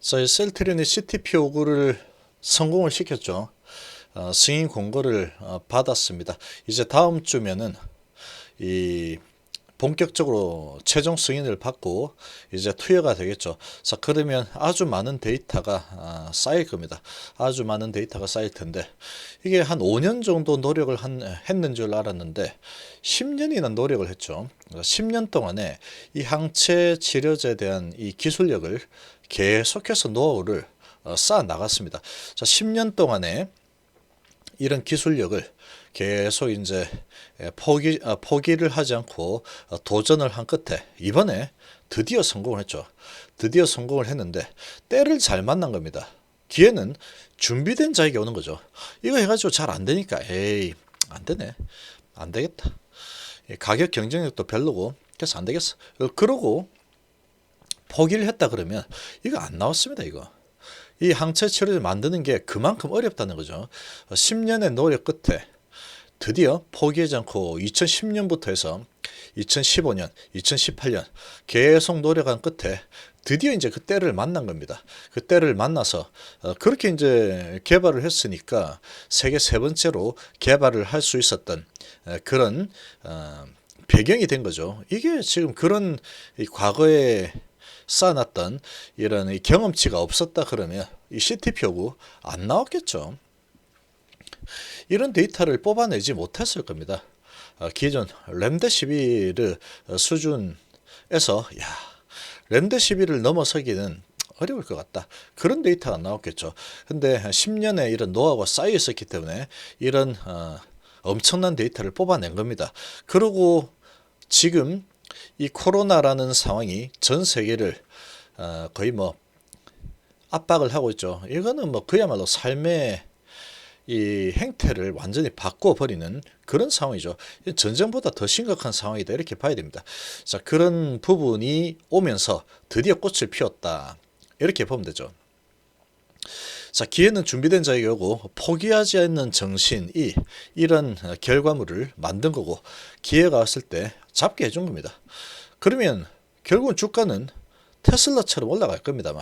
저희 셀트리온이 CTP5구를 성공을 시켰죠. 승인 공고를 받았습니다. 이제 다음 주면은 이 본격적으로 최종 승인을 받고 이제 투여가 되겠죠. 자, 그러면 아주 많은 데이터가 쌓일 겁니다. 아주 많은 데이터가 쌓일 텐데 이게 한 5년 정도 노력을 했는 줄 알았는데 10년이나 노력을 했죠. 10년 동안에 이 항체 치료제에 대한 이 기술력을 계속해서 노하우를 쌓아 나갔습니다. 자, 10년 동안에 이런 기술력을 계속 이제 포기를 하지 않고 도전을 한 끝에 이번에 드디어 성공을 했죠. 드디어 성공을 했는데 때를 잘 만난 겁니다. 기회는 준비된 자에게 오는 거죠. 이거 해가지고 잘 안 되니까 에이 안 되네, 안 되겠다, 가격 경쟁력도 별로고 그래서 안 되겠어, 그러고 포기를 했다 그러면 이거 안 나왔습니다. 이거 이 항체 치료제를 만드는 게 그만큼 어렵다는 거죠. 10년의 노력 끝에 드디어 포기하지 않고 2010년부터 해서 2015년, 2018년 계속 노력한 끝에 드디어 이제 그 때를 만난 겁니다. 그 때를 만나서 그렇게 이제 개발을 했으니까 세계 세 번째로 개발을 할 수 있었던 그런 배경이 된 거죠. 이게 지금 그런 과거에 쌓아놨던 이런 경험치가 없었다 그러면 이 CTP5구 안 나왔겠죠. 이런 데이터를 뽑아내지 못했을 겁니다. 기존 렘데시비르 수준에서 렘데시비를 넘어서기는 어려울 것 같다, 그런 데이터가 나왔겠죠. 근데 10년의 이런 노하우가 쌓여 있었기 때문에 이런 엄청난 데이터를 뽑아낸 겁니다. 그리고 지금 이 코로나라는 상황이 전 세계를 거의 뭐 압박을 하고 있죠. 이거는 뭐 그야말로 삶의 이 행태를 완전히 바꿔버리는 그런 상황이죠. 전쟁보다 더 심각한 상황이다, 이렇게 봐야 됩니다. 자, 그런 부분이 오면서 드디어 꽃을 피웠다, 이렇게 보면 되죠. 자, 기회는 준비된 자에게 오고 포기하지 않는 정신이 이런 결과물을 만든 거고 기회가 왔을 때 잡게 해준 겁니다. 그러면 결국은 주가는 테슬라처럼 올라갈 겁니다.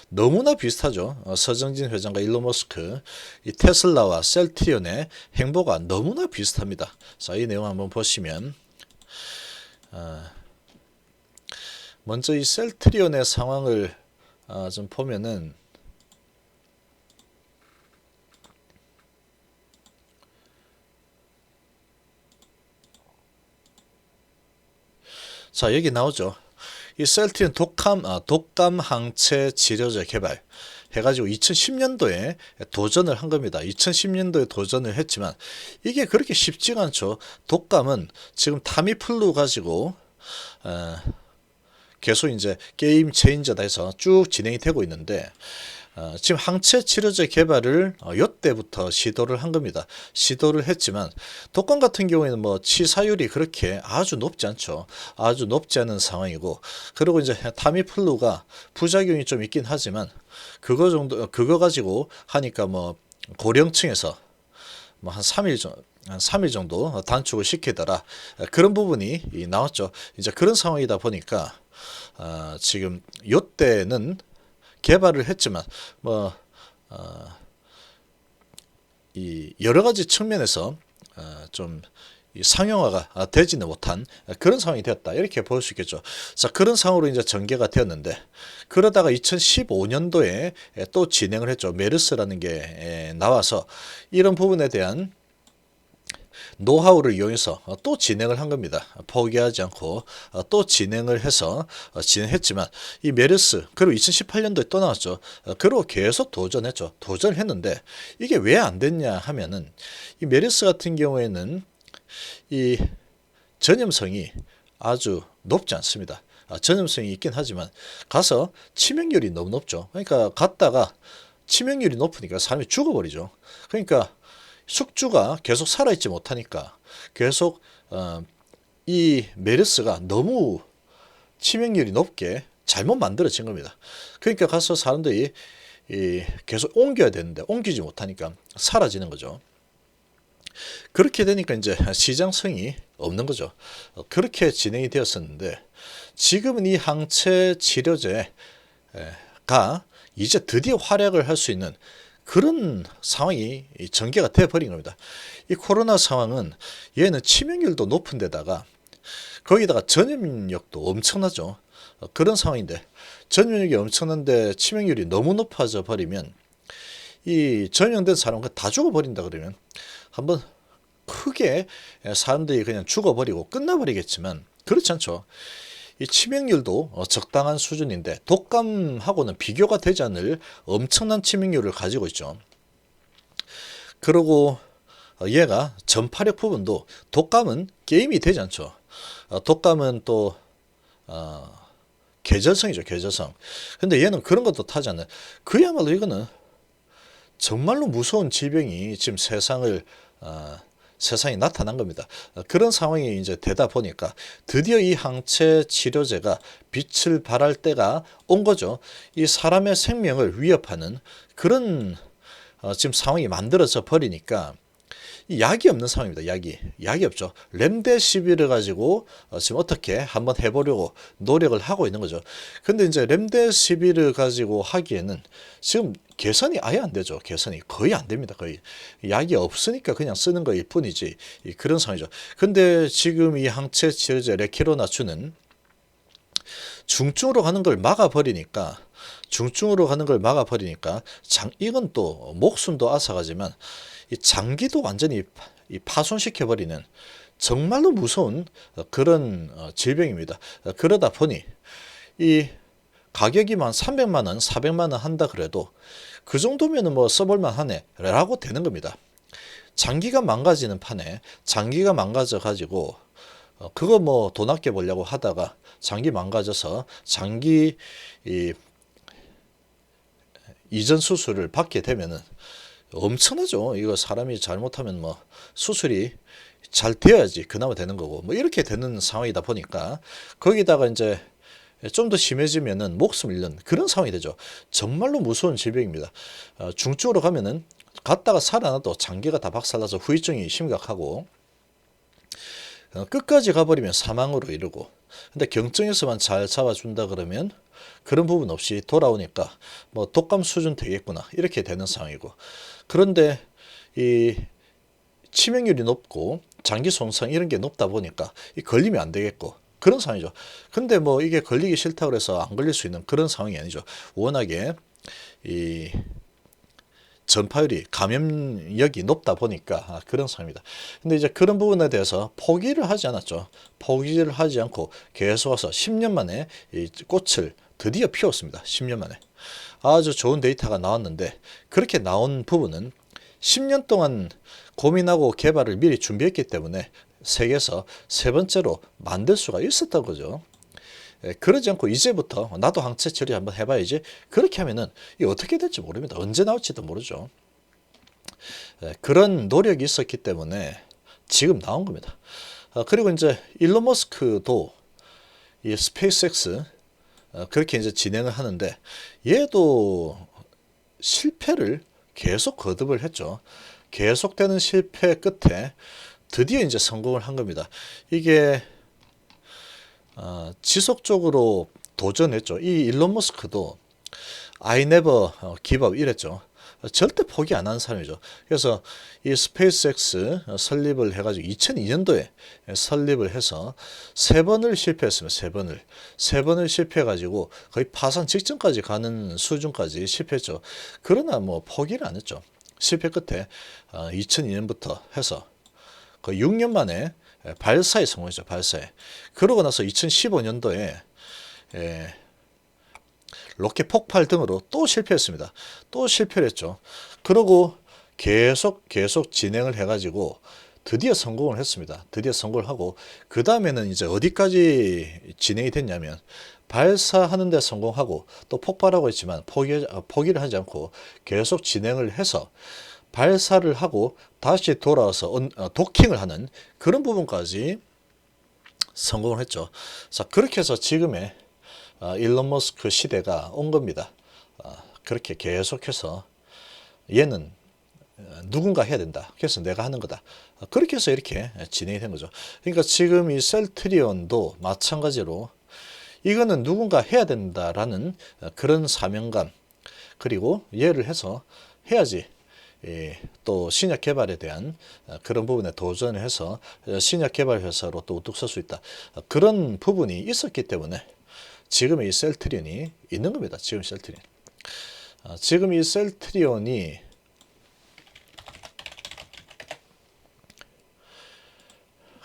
너무나 비슷하죠. 서정진 회장과 일론 머스크, 이 테슬라와 셀트리온의 행보가 너무나 비슷합니다. 자, 이 내용 한번 보시면 먼저 이 셀트리온의 상황을 좀 보면은 자, 여기 나오죠. 이 셀트리온 독감 항체 치료제 개발 해가지고 2010년도에 도전을 한 겁니다. 2010년도에 도전을 했지만 이게 그렇게 쉽지가 않죠. 독감은 지금 타미플루 가지고 계속 이제 게임 체인저다 해서 쭉 진행이 되고 있는데 지금 항체 치료제 개발을 이때부터 시도를 한 겁니다. 시도를 했지만 독감 같은 경우에는 뭐 치사율이 그렇게 아주 높지 않죠. 아주 높지 않은 상황이고, 그리고 이제 타미플루가 부작용이 좀 있긴 하지만 그거 가지고 하니까 뭐 고령층에서 뭐 한 3일 정도 단축을 시키더라, 그런 부분이 나왔죠. 이제 그런 상황이다 보니까 지금 이때는 개발을 했지만 이 여러 가지 측면에서 좀 상용화가 되지는 못한 그런 상황이 되었다, 이렇게 볼 수 있겠죠. 자, 그런 상황으로 이제 전개가 되었는데 그러다가 2015년도에 또 진행을 했죠. 메르스라는 게 나와서 이런 부분에 대한 노하우를 이용해서 또 진행을 한 겁니다. 포기하지 않고 또 진행을 해서 진행했지만 이 메르스, 그리고 2018년도에 또 나왔죠. 그리고 계속 도전했죠. 도전을 했는데 이게 왜 안 됐냐 하면은 이 메르스 같은 경우에는 이 전염성이 아주 높지 않습니다. 전염성이 있긴 하지만 가서 치명률이 너무 높죠. 그러니까 갔다가 치명률이 높으니까 사람이 죽어버리죠. 그러니까 숙주가 계속 살아있지 못하니까 계속 이 메르스가 너무 치명률이 높게 잘못 만들어진 겁니다. 그러니까 가서 사람들이 계속 옮겨야 되는데 옮기지 못하니까 사라지는 거죠. 그렇게 되니까 이제 시장성이 없는 거죠. 그렇게 진행이 되었었는데 지금은 이 항체 치료제가 이제 드디어 활약을 할 수 있는 그런 상황이 전개가 돼 버린 겁니다. 이 코로나 상황은 얘는 치명률도 높은 데다가 거기다가 전염력도 엄청나죠. 그런 상황인데 전염력이 엄청난데 치명률이 너무 높아져 버리면 이 전염된 사람은 다 죽어버린다 그러면 한번 크게 사람들이 그냥 죽어버리고 끝나버리겠지만 그렇지 않죠. 이 치명률도 적당한 수준인데 독감하고는 비교가 되지 않을 엄청난 치명률을 가지고 있죠. 그리고 얘가 전파력 부분도 독감은 게임이 되지 않죠. 독감은 또 계절성이죠, 계절성. 근데 얘는 그런 것도 타지 않는, 그야말로 이거는 정말로 무서운 질병이 지금 세상에 나타난 겁니다. 그런 상황이 이제 되다 보니까 드디어 이 항체 치료제가 빛을 발할 때가 온 거죠. 이 사람의 생명을 위협하는 그런 지금 상황이 만들어져 버리니까 이 약이 없는 상황입니다. 약이 없죠. 렘데시비를 가지고 지금 어떻게 한번 해보려고 노력을 하고 있는 거죠. 근데 이제 렘데시비를 가지고 하기에는 지금 개선이 아예 안 되죠. 개선이 거의 안 됩니다. 거의 약이 없으니까 그냥 쓰는 거일 뿐이지 그런 상황이죠. 근데 지금 이 항체 치료제 레키로나추는 중증으로 가는 걸 막아버리니까 이건 또 목숨도 앗아가지만 이 장기도 완전히 파손시켜버리는 정말로 무서운 그런 질병입니다. 그러다 보니 이 가격이만 300만 원, 400만 원 한다 그래도 그 정도면은 뭐 써볼만 하네라고 되는 겁니다. 장기가 망가지는 판에 장기가 망가져 가지고 그거 뭐 돈 아껴 보려고 하다가 장기 망가져서 장기 이전 수술을 받게 되면은 엄청나죠. 이거 사람이 잘못하면 뭐 수술이 잘 되어야지 그나마 되는 거고 뭐 이렇게 되는 상황이다 보니까 거기다가 이제 좀 더 심해지면은 목숨을 잃는 그런 상황이 되죠. 정말로 무서운 질병입니다. 중증으로 가면은 갔다가 살아나도 장기가 다 박살나서 후유증이 심각하고 끝까지 가버리면 사망으로 이르고 근데 경증에서만 잘 잡아준다 그러면 그런 부분 없이 돌아오니까 뭐 독감 수준 되겠구나 이렇게 되는 상황이고 그런데 이 치명률이 높고 장기 손상 이런 게 높다 보니까 이 걸리면 안 되겠고 그런 상황이죠. 근데 뭐 이게 걸리기 싫다고 해서 안 걸릴 수 있는 그런 상황이 아니죠. 워낙에 이 전파율이 감염력이 높다 보니까 그런 상황입니다. 근데 이제 그런 부분에 대해서 포기를 하지 않았죠. 포기를 하지 않고 계속 와서 10년 만에 이 꽃을 드디어 피웠습니다. 10년 만에. 아주 좋은 데이터가 나왔는데 그렇게 나온 부분은 10년 동안 고민하고 개발을 미리 준비했기 때문에 세계에서 세 번째로 만들 수가 있었던 거죠. 그러지 않고 이제부터 나도 항체 처리 한번 해봐야지 그렇게 하면은 이게 어떻게 될지 모릅니다. 언제 나올지도 모르죠. 그런 노력이 있었기 때문에 지금 나온 겁니다. 그리고 이제 일론 머스크도 이 스페이스X 그렇게 이제 진행을 하는데 얘도 실패를 계속 거듭을 했죠. 계속되는 실패 끝에 드디어 이제 성공을 한 겁니다. 이게 지속적으로 도전했죠. 이 일론 머스크도 I never give up 이랬죠. 절대 포기 안 하는 사람이죠. 그래서 이 스페이스X 설립을 해가지고 2002년도에 설립을 해서 세 번을 실패했습니다. 세 번을 실패해가지고 거의 파산 직전까지 가는 수준까지 실패했죠. 그러나 뭐 포기를 안 했죠. 실패 끝에 2002년부터 해서 거의 6년 만에 발사에 성공했죠. 발사에. 그러고 나서 2015년도에 로켓 폭발 등으로 또 실패했습니다. 또 실패를 했죠. 그러고 계속 진행을 해가지고 드디어 성공을 했습니다. 드디어 성공을 하고 그 다음에는 이제 어디까지 진행이 됐냐면 발사하는 데 성공하고 또 폭발하고 있지만 포기를 하지 않고 계속 진행을 해서 발사를 하고 다시 돌아와서 도킹을 하는 그런 부분까지 성공을 했죠. 자, 그렇게 해서 지금의 일론 머스크 시대가 온 겁니다. 그렇게 계속해서 얘는 누군가 해야 된다. 그래서 내가 하는 거다. 그렇게 해서 이렇게 진행이 된 거죠. 그러니까 지금 이 셀트리온도 마찬가지로 이거는 누군가 해야 된다라는 그런 사명감, 그리고 이해를 해서 해야지 또 신약 개발에 대한 그런 부분에 도전을 해서 신약 개발 회사로 또 우뚝 설 수 있다. 그런 부분이 있었기 때문에 지금 이 셀트리온이 있는 겁니다. 지금 셀트리온. 지금 이 셀트리온이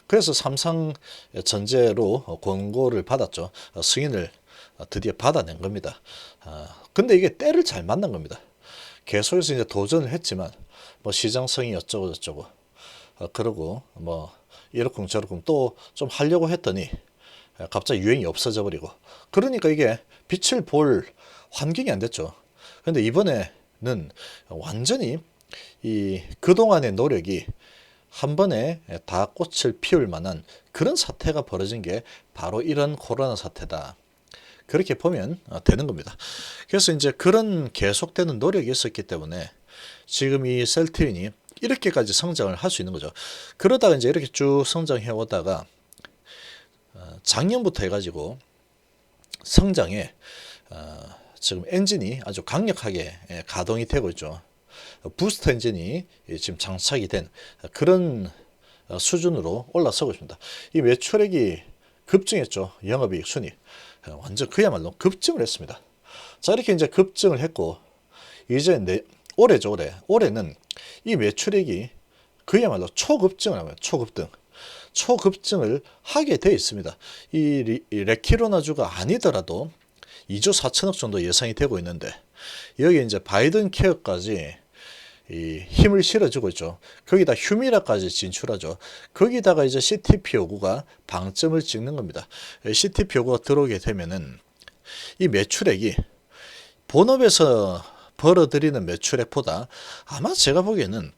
그래서 삼성전자로 권고를 받았죠. 승인을 드디어 받아낸 겁니다. 근데 이게 때를 잘 만난 겁니다. 계속해서 이제 도전을 했지만 뭐 시장성이 어쩌고 저쩌고 그러고 뭐 이러쿵 저러쿵 또 좀 하려고 했더니 갑자기 유행이 없어져 버리고 그러니까 이게 빛을 볼 환경이 안 됐죠. 근데 이번에는 완전히 이 그동안의 노력이 한 번에 다 꽃을 피울 만한 그런 사태가 벌어진 게 바로 이런 코로나 사태다. 그렇게 보면 되는 겁니다. 그래서 이제 그런 계속되는 노력이 있었기 때문에 지금 이 셀트리온이 이렇게까지 성장을 할 수 있는 거죠. 그러다가 이제 이렇게 쭉 성장해 오다가 작년부터 해가지고 성장에 지금 엔진이 아주 강력하게 가동이 되고 있죠. 부스터 엔진이 지금 장착이 된 그런 수준으로 올라서고 있습니다. 이 매출액이 급증했죠. 영업이익 순위 완전 그야말로 급증을 했습니다. 자, 이렇게 이제 급증을 했고 이제 올해죠. 올해는 이 매출액이 그야말로 초급증을 하면 초급증을 하게 돼 있습니다. 이 레키로나주가 아니더라도 2조 4천억 정도 예상이 되고 있는데 여기 이제 바이든 케어까지 이 힘을 실어주고 있죠. 거기다 휴미라까지 진출하죠. 거기다가 이제 CTP 요구가 방점을 찍는 겁니다. CTP 요구가 들어오게 되면은 이 매출액이 본업에서 벌어들이는 매출액보다 아마 제가 보기에는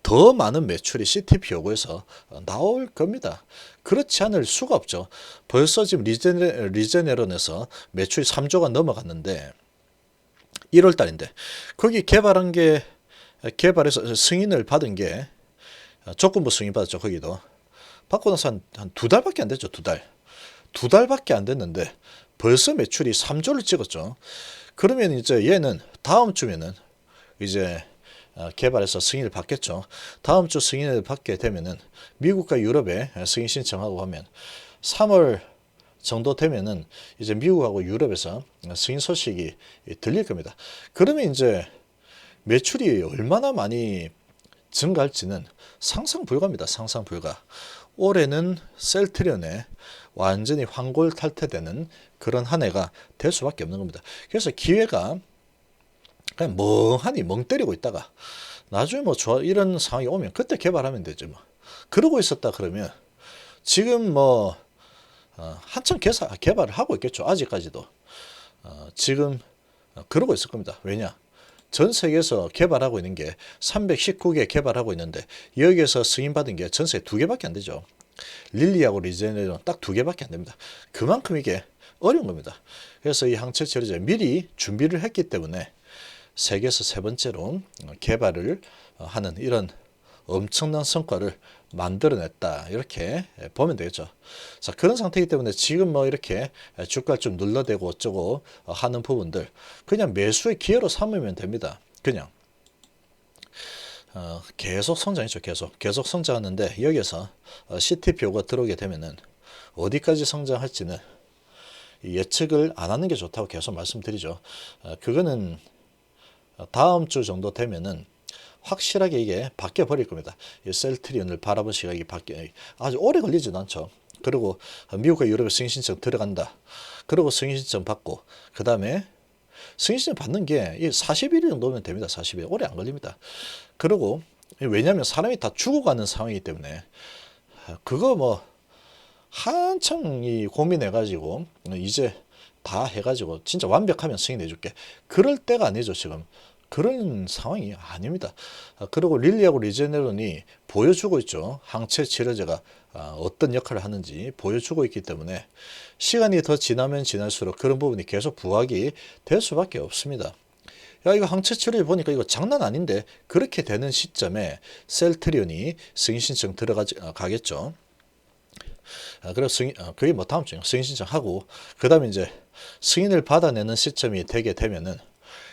더 많은 매출이 CTP 요구에서 나올 겁니다. 그렇지 않을 수가 없죠. 벌써 지금 리제네론에서 매출이 3조가 넘어갔는데 1월 달인데 거기 개발해서 승인을 받은 게 조건부 승인 받았죠. 거기도 받고 나서 한 2달밖에 안 됐죠. 2달밖에 안 됐는데 벌써 매출이 3조를 찍었죠. 그러면 이제 얘는 다음 주면은 이제 개발해서 승인을 받겠죠. 다음 주 승인을 받게 되면은 미국과 유럽에 승인 신청하고 하면 3월 정도 되면은 이제 미국하고 유럽에서 승인 소식이 들릴 겁니다. 그러면 이제 매출이 얼마나 많이 증가할지는 상상 불가입니다. 상상 불가. 올해는 셀트리온에 완전히 환골탈태되는 그런 한 해가 될 수밖에 없는 겁니다. 그래서 기회가 그냥 멍하니 멍 때리고 있다가 나중에 뭐 이런 상황이 오면 그때 개발하면 되죠. 뭐 그러고 있었다 그러면 지금 뭐 한참 개발을 하고 있겠죠. 아직까지도 지금 그러고 있을 겁니다. 왜냐? 전 세계에서 개발하고 있는 게 319개 개발하고 있는데 여기에서 승인받은 게 전 세계 2개밖에 안 되죠. 릴리하고 리제네론 딱 2개밖에 안 됩니다. 그만큼 이게 어려운 겁니다. 그래서 이 항체 처리제 미리 준비를 했기 때문에 세계에서 3번째로 개발을 하는 이런 엄청난 성과를 만들어냈다. 이렇게 보면 되겠죠. 자, 그런 상태이기 때문에 지금 뭐 이렇게 주가를 좀 눌러대고 어쩌고 하는 부분들 그냥 매수의 기회로 삼으면 됩니다. 그냥 계속 성장이죠. 계속 성장하는데 여기서 CTPO가 들어오게 되면은 어디까지 성장할지는 예측을 안 하는 게 좋다고 계속 말씀드리죠. 그거는 다음 주 정도 되면은 확실하게 이게 바뀌어 버릴 겁니다. 이 셀트리온을 바라본 시각이 아주 오래 걸리지도 않죠. 그리고 미국과 유럽에 승인 신청 들어간다. 그리고 승인 신청 받고 그 다음에 승인 신청 받는 게 40일 정도면 됩니다. 40일 오래 안 걸립니다. 그리고 왜냐하면 사람이 다 죽어가는 상황이기 때문에 그거 뭐 한참 고민해가지고 이제 다 해가지고 진짜 완벽하면 승인해줄게. 그럴 때가 아니죠 지금. 그런 상황이 아닙니다. 그리고 릴리하고 리제네론이 보여주고 있죠. 항체 치료제가 어떤 역할을 하는지 보여주고 있기 때문에 시간이 더 지나면 지날수록 그런 부분이 계속 부각이 될 수밖에 없습니다. 야, 이거 항체 치료제 보니까 이거 장난 아닌데 그렇게 되는 시점에 셀트리온이 승인 신청 들어가겠죠. 그래서 그게 뭐 다음 주에 승인 신청하고 그 다음에 이제 승인을 받아내는 시점이 되게 되면은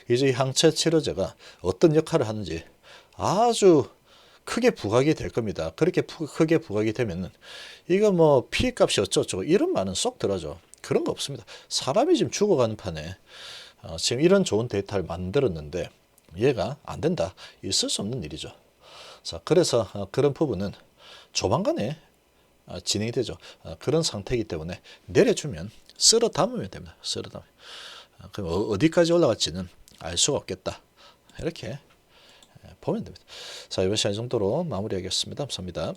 이제 이 항체 치료제가 어떤 역할을 하는지 아주 크게 부각이 될 겁니다. 그렇게 크게 부각이 되면은 이거 뭐 피해값이 어쩌고저쩌고 이런 말은 쏙 들어죠. 그런 거 없습니다. 사람이 지금 죽어가는 판에 지금 이런 좋은 데이터를 만들었는데 얘가 안 된다. 있을 수 없는 일이죠. 자, 그래서 그런 부분은 조만간에 진행이 되죠. 그런 상태이기 때문에 내려주면 쓸어 담으면 됩니다. 쓸어 담으면. 그럼 어디까지 올라갈지는 알 수가 없겠다. 이렇게 보면 됩니다. 자, 이번 시간 이 정도로 마무리하겠습니다. 감사합니다.